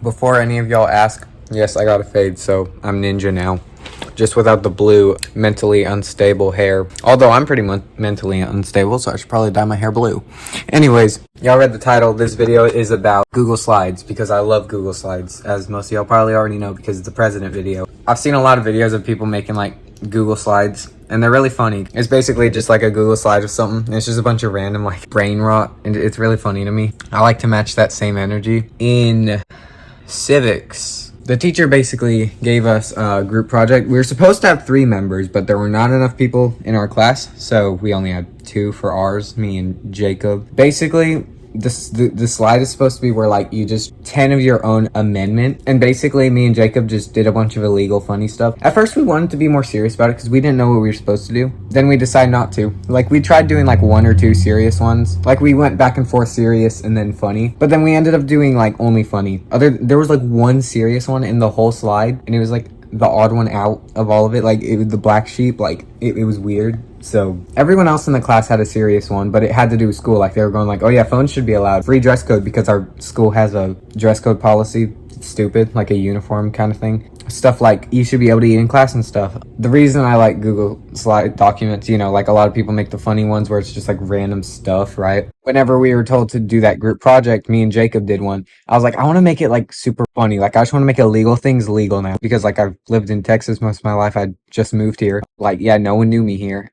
Before any of y'all ask, yes, I got a fade, so I'm ninja now. Just without the blue, mentally unstable hair. Although I'm pretty mentally unstable, so I should probably dye my hair blue. Anyways, y'all read the title. This video is about Google Slides because I love Google Slides, as most of y'all probably already know because it's a president video. I've seen a lot of videos of people making like Google Slides, and they're really funny. It's basically just like a Google slide or something. It's just a bunch of random like brain rot, and it's really funny to me. I like to match that same energy. In civics, the teacher basically gave us a group project. We were supposed to have 3 members, but there were not enough people in our class, so we only had 2 for ours, me and Jacob. Basically, the slide is supposed to be where like you just 10 of your own amendment, and basically me and Jacob just did a bunch of illegal funny stuff. At first we wanted to be more serious about it because we didn't know what we were supposed to do. Then we decided not to. Like we tried doing like 1 or 2 serious ones. Like we went back and forth serious and then funny, but then we ended up doing like only funny. There was like 1 serious one in the whole slide, and it was like the odd one out of all of it. Like it was the black sheep. Like it was weird. So everyone else in the class had a serious one, but it had to do with school. Like they were going like, oh yeah, phones should be allowed. Free dress code because our school has a dress code policy. It's stupid, like a uniform kind of thing. Stuff like you should be able to eat in class and stuff. The reason I like Google Slide documents, you know, like a lot of people make the funny ones where it's just like random stuff, right? Whenever we were told to do that group project, me and Jacob did one. I was like, I want to make it like super funny. Like I just want to make illegal things legal now because like I've lived in Texas most of my life. I just moved here. Like, yeah, no one knew me here.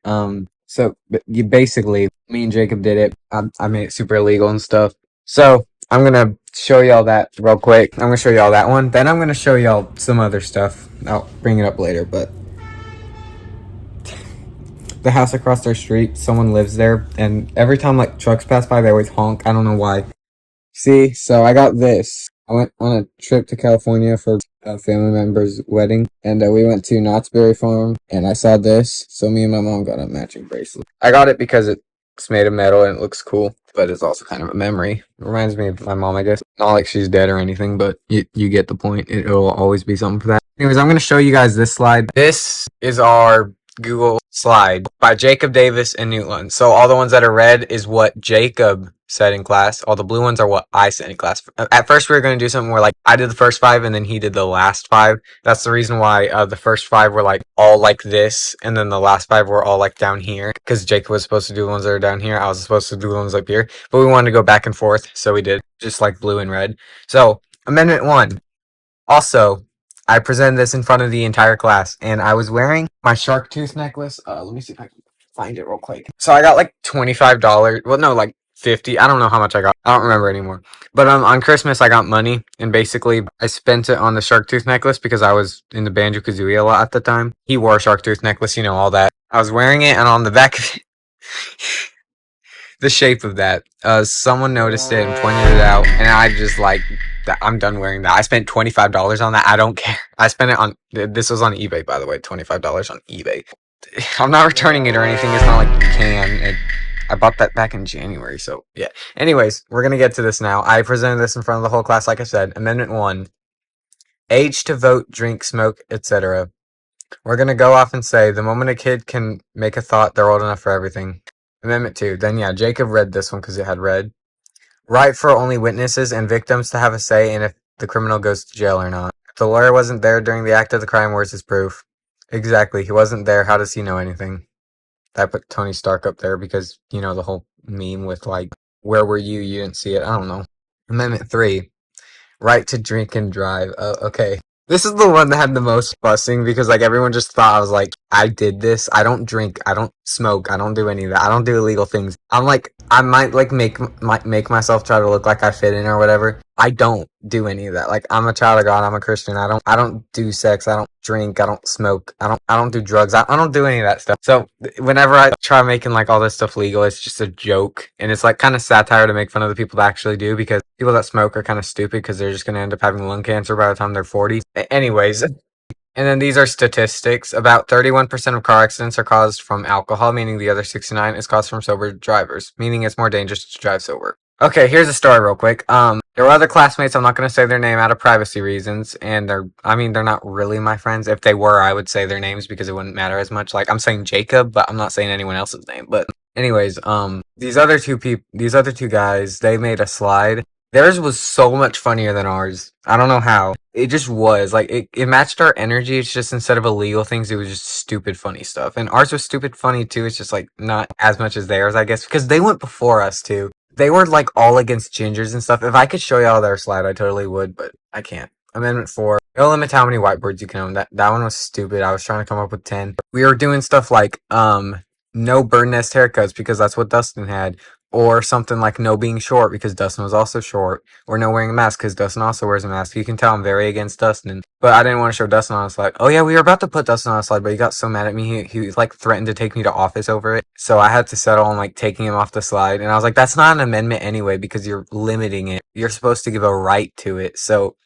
So you basically, me and Jacob did it. I made it super illegal and stuff. So I'm gonna show y'all that real quick. I'm gonna show y'all that one. Then I'm gonna show y'all some other stuff. I'll bring it up later, but the house across our street, someone lives there, and every time like trucks pass by, they always honk. I don't know why. See, so I got this. I went on a trip to California for a family member's wedding, and we went to Knott's Berry Farm, and I saw this, so me and my mom got a matching bracelet. I got it because it's made of metal and it looks cool, but it's also kind of a memory. It reminds me of my mom, I guess. Not like she's dead or anything, but you get the point. It'll always be something for that. Anyways, I'm going to show you guys this slide. This is our Google slide by Jacob Davis and Newt Lund. So all the ones that are red is what Jacob said in class. All the blue ones are what I said in class. At first we were going to do something where like I did the first 5 and then he did the last 5. That's the reason why the first 5 were like all like this, and then the last 5 were all like down here, because Jacob was supposed to do the ones that are down here. I was supposed to do the ones up here, but we wanted to go back and forth, so we did just like blue and red. So amendment 1. Also, I presented this in front of the entire class, and I was wearing my shark tooth necklace. Let me see if I can find it real quick. So I got like $25. Well, no, like 50. I don't know how much I got. I don't remember anymore. But on Christmas, I got money, and basically I spent it on the shark tooth necklace because I was in the Banjo-Kazooie a lot at the time. He wore a shark tooth necklace, you know, all that. I was wearing it, and on the back of it, the shape of that, someone noticed it and pointed it out, and I just like, I'm done wearing that. I spent $25 on that. I don't care. I spent it on, this was on eBay, by the way, $25 on eBay. I'm not returning it or anything. It's not like you can. I bought that back in January, so yeah. Anyways, we're gonna get to this now. I presented this in front of the whole class, like I said. Amendment 1, age to vote, drink, smoke, etc. We're gonna go off and say the moment a kid can make a thought, they're old enough for everything. Amendment 2, then yeah, Jacob read this one because it had red. Right for only witnesses and victims to have a say in if the criminal goes to jail or not. If the lawyer wasn't there during the act of the crime, where's his proof? Exactly, he wasn't there. How does he know anything? I put Tony Stark up there because, you know, the whole meme with like, where were you? You didn't see it. I don't know. Amendment 3, right to drink and drive. Okay. This is the one that had the most fussing because like everyone just thought I was like, I did this. I don't drink. I don't smoke. I don't do any of that. I don't do illegal things. I'm like, I might like make myself try to look like I fit in or whatever. I don't do any of that. Like I'm a child of God. I'm a Christian. I don't do sex. I don't drink. I don't smoke. I don't do drugs. I don't do any of that stuff. So whenever I try making like all this stuff legal, it's just a joke, and it's like kind of satire to make fun of the people that actually do, because people that smoke are kind of stupid because they're just gonna end up having lung cancer by the time they're 40. Anyways. And then these are statistics. About 31% of car accidents are caused from alcohol, meaning the other 69 is caused from sober drivers, meaning it's more dangerous to drive sober. Okay, here's a story real quick. There were other classmates, I'm not going to say their name out of privacy reasons, and they're not really my friends. If they were, I would say their names because it wouldn't matter as much. Like, I'm saying Jacob, but I'm not saying anyone else's name. But anyways, these other two guys, they made a slide, Theirs was so much funnier than ours. I don't know how. It just was. Like, it matched our energy. It's just instead of illegal things, it was just stupid funny stuff. And ours was stupid funny too. It's just like not as much as theirs, I guess, because they went before us too. They were like all against gingers and stuff. If I could show y'all their slide, I totally would, but I can't. Amendment 4. No limit to how many whiteboards you can own. That one was stupid. I was trying to come up with 10. We were doing stuff like no bird nest haircuts because that's what Dustin had, or something like no being short because Dustin was also short, or no wearing a mask because Dustin also wears a mask. You can tell I'm very against Dustin, but I didn't want to show Dustin on a slide. Oh yeah, we were about to put Dustin on a slide, but he got so mad at me, he like threatened to take me to office over it. So I had to settle on like taking him off the slide, and I was like, that's not an amendment anyway because you're limiting it. You're supposed to give a right to it. So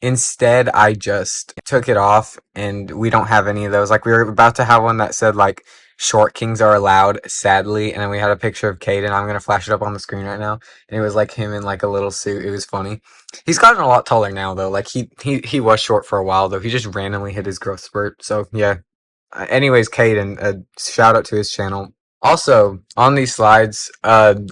instead, I just took it off, and we don't have any of those. Like, we were about to have one that said, like, short kings are allowed, sadly, and then we had a picture of Caden. I'm gonna flash it up on the screen right now, and it was, like, him in, like, a little suit. It was funny. He's gotten a lot taller now, though. Like, he was short for a while, though. He just randomly hit his growth spurt, so, yeah. Anyways, Caden, shout out to his channel. Also, on these slides,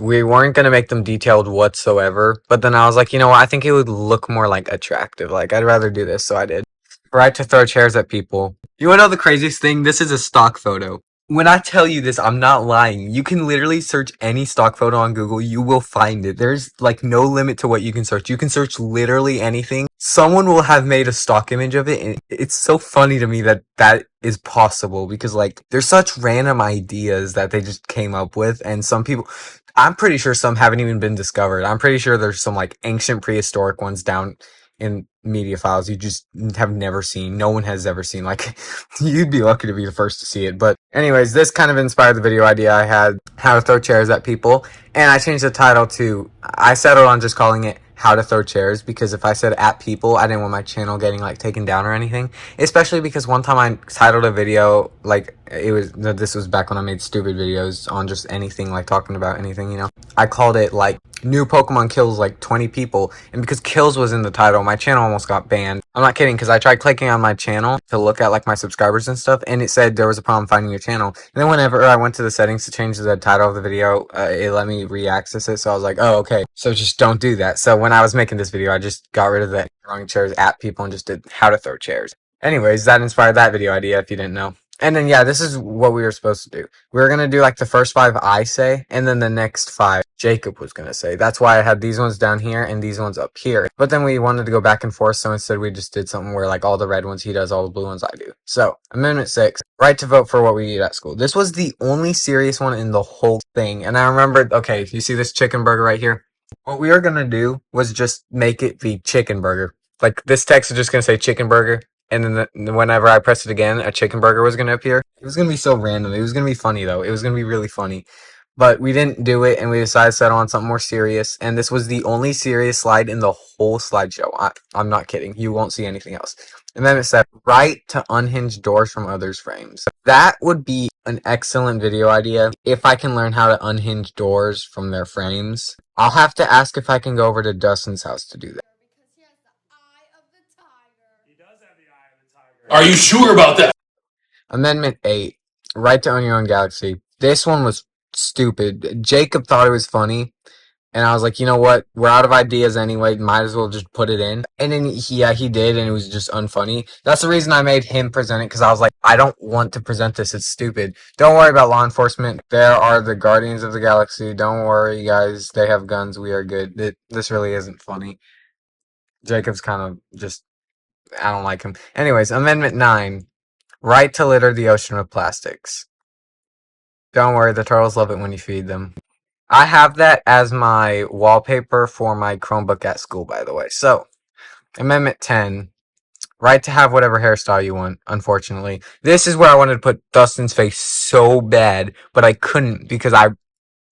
we weren't gonna make them detailed whatsoever, but then I was like, you know what, I think it would look more like attractive. Like, I'd rather do this, so I did. Right to throw chairs at people. You wanna know the craziest thing? This is a stock photo. When I tell you this, I'm not lying. You can literally search any stock photo on Google, you will find it. There's like no limit to what you can search. You can search literally anything. Someone will have made a stock image of it, and it's so funny to me that that is possible because like there's such random ideas that they just came up with, and some people, I'm pretty sure some haven't even been discovered. I'm pretty sure there's some like ancient prehistoric ones down in media files you just have never seen. No one has ever seen. Like, you'd be lucky to be the first to see it. But anyways, this kind of inspired the video idea I had, how to throw chairs at people. And I changed the title to, I settled on just calling it how to throw chairs, because if I said at people, I didn't want my channel getting like taken down or anything. Especially because one time I titled a video, like, this was back when I made stupid videos on just anything, like talking about anything, you know. I called it like new Pokemon kills like 20 people, and because kills was in the title, my channel almost got banned. I'm not kidding, because I tried clicking on my channel to look at like my subscribers and stuff, and it said there was a problem finding your channel. And then whenever I went to the settings to change the title of the video, it let me re-access it, so I was like, oh, okay, so just don't do that. So when I was making this video, I just got rid of the throwing chairs at people and just did how to throw chairs. Anyways, that inspired that video idea, if you didn't know. And then, yeah, this is what we were supposed to do. We were going to do, like, the first 5 I say, and then the next 5 Jacob was going to say. That's why I had these ones down here and these ones up here. But then we wanted to go back and forth, so instead we just did something where, like, all the red ones he does, all the blue ones I do. So, Amendment 6, right to vote for what we eat at school. This was the only serious one in the whole thing. And I remembered, okay, you see this chicken burger right here? What we were going to do was just make it the chicken burger. Like, this text is just going to say chicken burger. And then whenever I pressed it again, a chicken burger was going to appear. It was going to be so random. It was going to be funny, though. It was going to be really funny. But we didn't do it, and we decided to settle on something more serious. And this was the only serious slide in the whole slideshow. I'm not kidding. You won't see anything else. And then it said, right to unhinge doors from others' frames. That would be an excellent video idea if I can learn how to unhinge doors from their frames. I'll have to ask if I can go over to Dustin's house to do that. Are you sure about that? Amendment 8, right to own your own galaxy. This one was stupid. Jacob thought it was funny, and I was like, you know what? We're out of ideas anyway. Might as well just put it in. And then, he did, and it was just unfunny. That's the reason I made him present it, because I was like, I don't want to present this. It's stupid. Don't worry about law enforcement. There are the Guardians of the Galaxy. Don't worry, guys. They have guns. We are good. This really isn't funny. Jacob's kind of just, I don't like him. Anyways, Amendment 9. Right to litter the ocean with plastics. Don't worry, the turtles love it when you feed them. I have that as my wallpaper for my Chromebook at school, by the way. So, Amendment 10. Right to have whatever hairstyle you want, unfortunately. This is where I wanted to put Dustin's face so bad, but I couldn't because I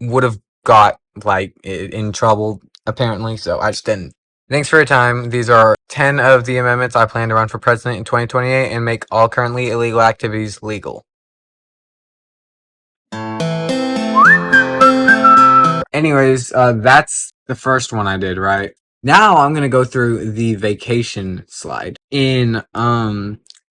would have got, like, in trouble, apparently, so I just didn't. Thanks for your time. These are 10 of the amendments I plan to run for president in 2028 and make all currently illegal activities legal. Anyways, that's the first one I did, right? Now I'm gonna go through the vacation slide. In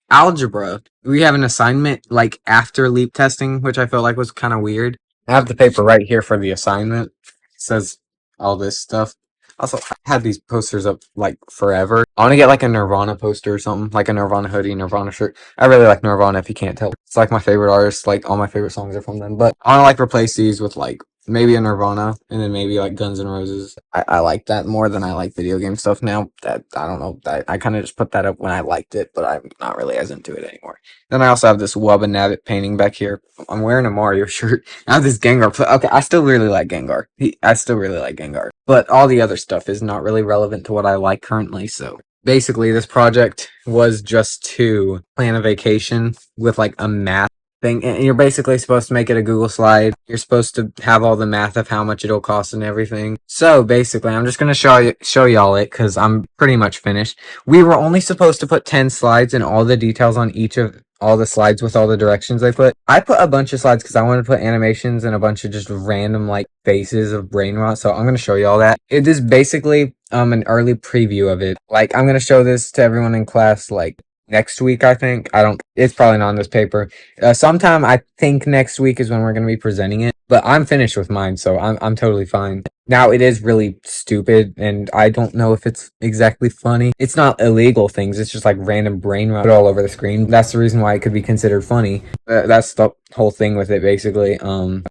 algebra, we have an assignment like after leap testing, which I felt like was kind of weird. I have the paper right here for the assignment. It says all this stuff. Also, I had these posters up like forever. I want to get like a Nirvana poster or something, like a Nirvana hoodie, Nirvana shirt. I really like Nirvana if you can't tell. It's like my favorite artist, like all my favorite songs are from them. But I want to like replace these with like maybe a Nirvana and then maybe like Guns N' Roses. I like that more than I like video game stuff now. That I don't know. I kind of just put that up when I liked it, but I'm not really as into it anymore. Then I also have this Wubba Nabbit painting back here. I'm wearing a Mario shirt. I have this Gengar. Okay, I still really like Gengar. I still really like Gengar. But all the other stuff is not really relevant to what I like currently, so. Basically, this project was just to plan a vacation with like a math thing. And you're basically supposed to make it a Google slide. You're supposed to have all the math of how much it'll cost and everything. So basically, I'm just gonna show y'all it because I'm pretty much finished. We were only supposed to put 10 slides and all the details on each of all the slides with all the directions I put. I put a bunch of slides because I wanted to put animations and a bunch of just random like faces of brain rot. So I'm gonna show you all that. It is basically an early preview of it. Like I'm gonna show this to everyone in class like next week, I think. I don't, it's probably not on this paper. Sometime I think next week is when we're going to be presenting it, but I'm finished with mine, so I'm totally fine. Now it is really stupid, and I don't know if it's exactly funny. It's not illegal things, it's just like random brain rot all over the screen. That's the reason why it could be considered funny. That's the whole thing with it, basically. I'm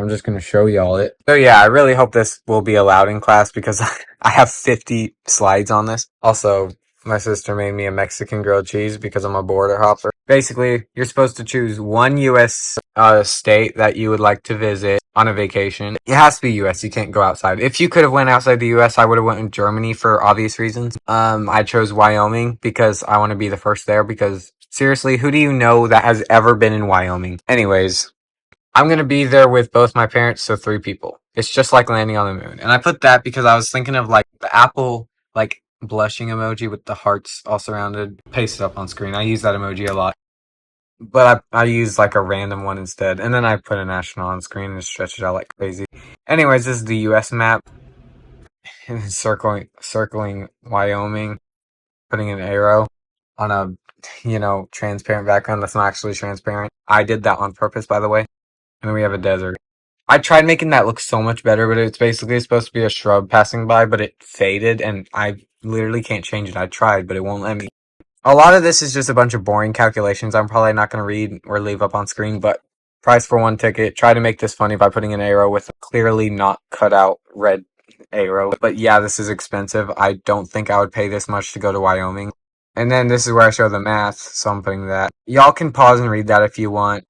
just gonna show y'all it. So yeah, I really hope this will be allowed in class because I have 50 slides on this. Also, my sister made me a Mexican grilled cheese because I'm a border hopper. Basically, you're supposed to choose one U.S. State that you would like to visit on a vacation. It has to be U.S. You can't go outside. If you could have went outside the U.S., I would have went in Germany for obvious reasons. I chose Wyoming because I want to be the first there because seriously, who do you know that has ever been in Wyoming? Anyways, I'm gonna be there with both my parents, so 3 people. It's just like landing on the moon. And I put that because I was thinking of like the Apple like blushing emoji with the hearts all surrounded. Paste it up on screen. I use that emoji a lot. But I use like a random one instead. And then I put a national on screen and stretch it out like crazy. Anyways, this is the US map. And circling Wyoming, putting an arrow on a transparent background that's not actually transparent. I did that on purpose, by the way. And then we have a desert. I tried making that look so much better, but it's basically supposed to be a shrub passing by, but it faded, and I literally can't change it. I tried, but it won't let me. A lot of this is just a bunch of boring calculations I'm probably not going to read or leave up on screen, but price for one ticket. Try to make this funny by putting an arrow with a clearly not cut out red arrow. But yeah, this is expensive. I don't think I would pay this much to go to Wyoming. And then this is where I show the math, so I'm putting that. Y'all can pause and read that if you want.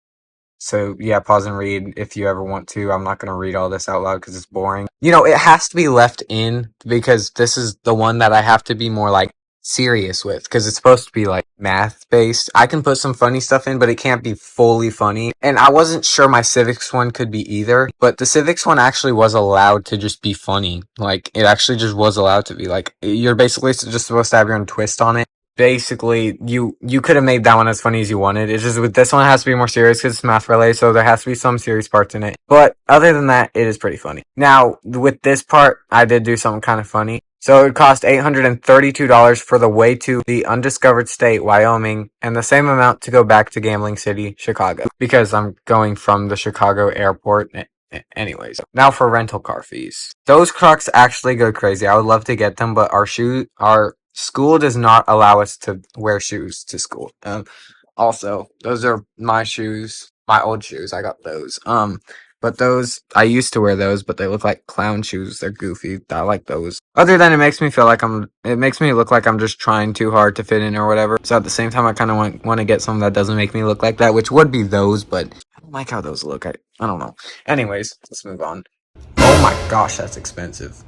So yeah, pause and read if you ever want to. I'm not going to read all this out loud because it's boring. It has to be left in because this is the one that I have to be more like serious with because it's supposed to be like math based. I can put some funny stuff in, but it can't be fully funny. And I wasn't sure my civics one could be either, but the civics one actually was allowed to just be funny. Like it actually just was allowed to be like you're basically just supposed to have your own twist on it. Basically, you could have made that one as funny as you wanted. It's just with this one, it has to be more serious because it's math related, so there has to be some serious parts in it. But other than that, it is pretty funny. Now, with this part, I did do something kind of funny. So it would cost $832 for the way to the undiscovered state, Wyoming, and the same amount to go back to Gambling City, Chicago, because I'm going from the Chicago airport. Anyways, now for rental car fees. Those trucks actually go crazy. I would love to get them, but our school does not allow us to wear shoes to school. Also, those are my shoes, my old shoes. I got those. But those, I used to wear those, but they look like clown shoes. They're goofy. I like those. Other than it makes me feel like it makes me look like I'm just trying too hard to fit in or whatever. So at the same time, I kind of want to get something that doesn't make me look like that, which would be those, but I don't like how those look. I don't know. Anyways, let's move on. Oh my gosh, that's expensive.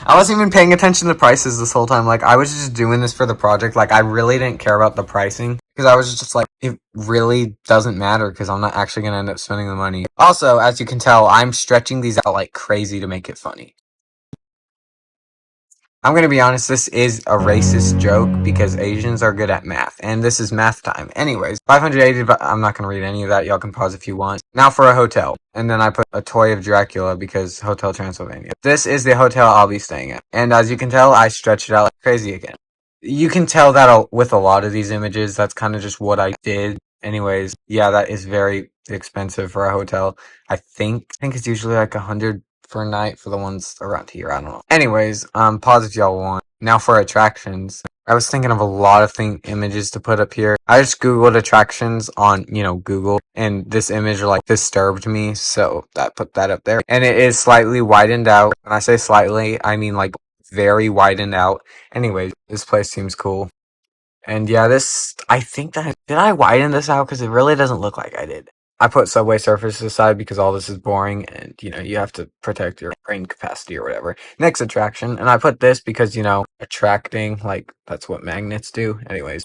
I wasn't even paying attention to prices this whole time. Like, I was just doing this for the project. Like, I really didn't care about the pricing because I was just like, it really doesn't matter because I'm not actually going to end up spending the money. Also, as you can tell, I'm stretching these out like crazy to make it funny. I'm going to be honest, this is a racist joke because Asians are good at math, and this is math time. Anyways, 580, but I'm not going to read any of that. Y'all can pause if you want. Now for a hotel. And then I put a toy of Dracula because Hotel Transylvania. This is the hotel I'll be staying at. And as you can tell, I stretched it out like crazy again. You can tell that with a lot of these images, that's kind of just what I did. Anyways, yeah, that is very expensive for a hotel. I think it's usually like $100 per night for the ones around here. I don't know. Anyways, pause if y'all want. Now for attractions. I was thinking of a lot of images to put up here. I just googled attractions on, Google, and this image like disturbed me, so I put that up there. And it is slightly widened out. When I say slightly, I mean like very widened out. Anyways, this place seems cool. And yeah, I think did I widen this out? Because it really doesn't look like I did. I put Subway Surfers aside because all this is boring and, you have to protect your brain capacity or whatever. Next attraction, and I put this because, attracting, like, that's what magnets do. Anyways.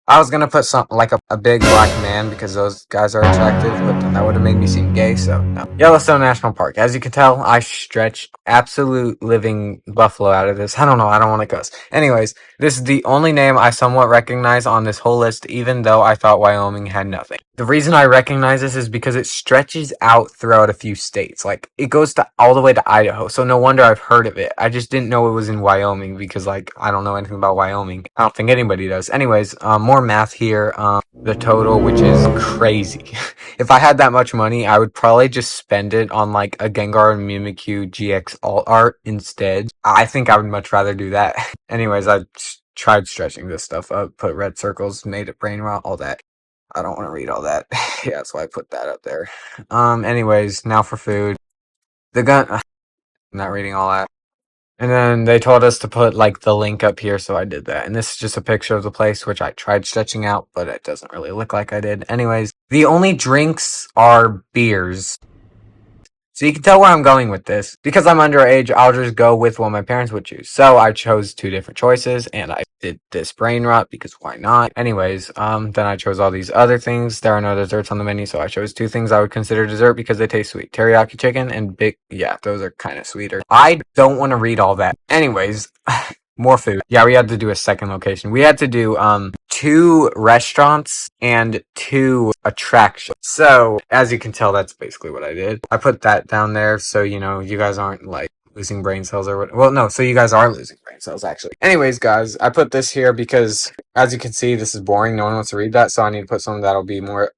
I was gonna put something like a big black man because those guys are attractive, but then that would have made me seem gay, so no. Yellowstone National Park. As you can tell, I stretched absolute living buffalo out of this. I don't know, I don't want to cuss. Anyways, this is the only name I somewhat recognize on this whole list, even though I thought Wyoming had nothing. The reason I recognize this is because it stretches out throughout a few states. Like, it goes all the way to Idaho, so no wonder I've heard of it. I just didn't know it was in Wyoming because, like, I don't know anything about Wyoming. I don't think anybody does. Anyways, more math here. The total, which is crazy. If I had that much money, I would probably just spend it on, like, a Gengar and Mimikyu GX alt art instead. I think I would much rather do that. Anyways, I tried stretching this stuff up, put red circles, made it brain rot, all that. I don't want to read all that. Yeah, that's why I put that up there. Anyways, now for food. The gun. I'm not reading all that. And then they told us to put like the link up here, so I did that. And this is just a picture of the place, which I tried stretching out, but it doesn't really look like I did. Anyways, the only drinks are beers. So you can tell where I'm going with this. Because I'm underage, I'll just go with what my parents would choose. So I chose two different choices, and I did this brain rot because why not? Anyways, then I chose all these other things. There are no desserts on the menu, so I chose two things I would consider dessert because they taste sweet. Teriyaki chicken and yeah, those are kind of sweeter. I don't want to read all that. Anyways, more food. Yeah, we had to do a second location. We had to do, 2 restaurants and 2 attractions. So, as you can tell, that's basically what I did. I put that down there so, you guys aren't, like, losing brain cells or what. Well, no, so you guys are losing brain cells, actually. Anyways, guys, I put this here because, as you can see, this is boring. No one wants to read that, so I need to put something that'll be more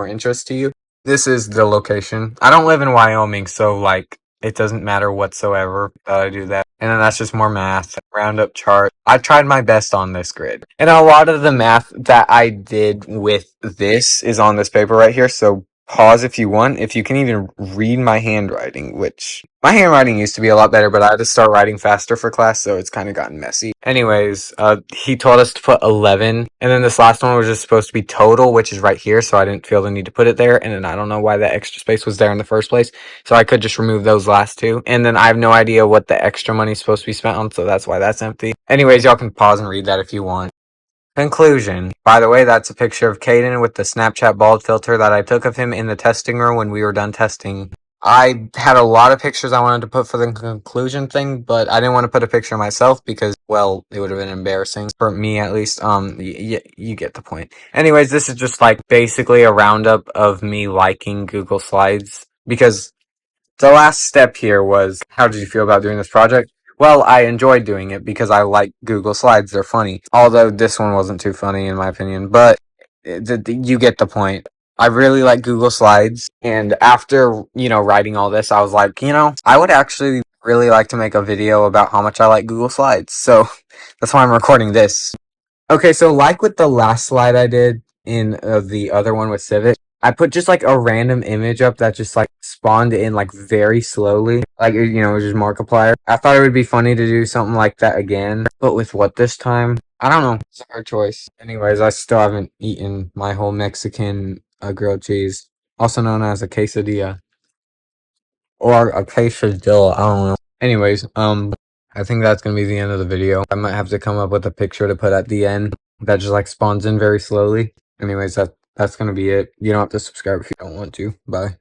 interest to you. This is the location. I don't live in Wyoming, so, like, it doesn't matter whatsoever that I do that. And then that's just more math. Roundup chart. I tried my best on this grid. And a lot of the math that I did with this is on this paper right here. So pause if you want. If you can even read my handwriting, which my handwriting used to be a lot better, but I had to start writing faster for class, so it's kind of gotten messy. Anyways, he told us to put 11, and then this last one was just supposed to be total, which is right here, so I didn't feel the need to put it there, and then I don't know why that extra space was there in the first place, so I could just remove those last 2, and then I have no idea what the extra money is supposed to be spent on, so that's why that's empty. Anyways, y'all can pause and read that if you want. Conclusion. By the way, that's a picture of Caden with the Snapchat bald filter that I took of him in the testing room when we were done testing. I had a lot of pictures I wanted to put for the conclusion thing, but I didn't want to put a picture of myself because, well, it would have been embarrassing for me at least. You get the point. Anyways, this is just like basically a roundup of me liking Google Slides because the last step here was, how did you feel about doing this project? Well, I enjoyed doing it because I like Google Slides. They're funny. Although this one wasn't too funny in my opinion, but you get the point. I really like Google Slides, and after, writing all this, I was like, I would actually really like to make a video about how much I like Google Slides. So that's why I'm recording this. Okay, so like with the last slide I did in the other one with Civic, I put just like a random image up that just like spawned in like very slowly. Like, it was just Markiplier. I thought it would be funny to do something like that again, but with what this time? I don't know. It's a hard choice. Anyways, I still haven't eaten my whole Mexican grilled cheese, also known as a quesadilla or a quesadilla. I don't know. Anyways, I think that's gonna be the end of the video. I might have to come up with a picture to put at the end that just like spawns in very slowly. Anyways, that's gonna be it. You don't have to subscribe if you don't want to. Bye.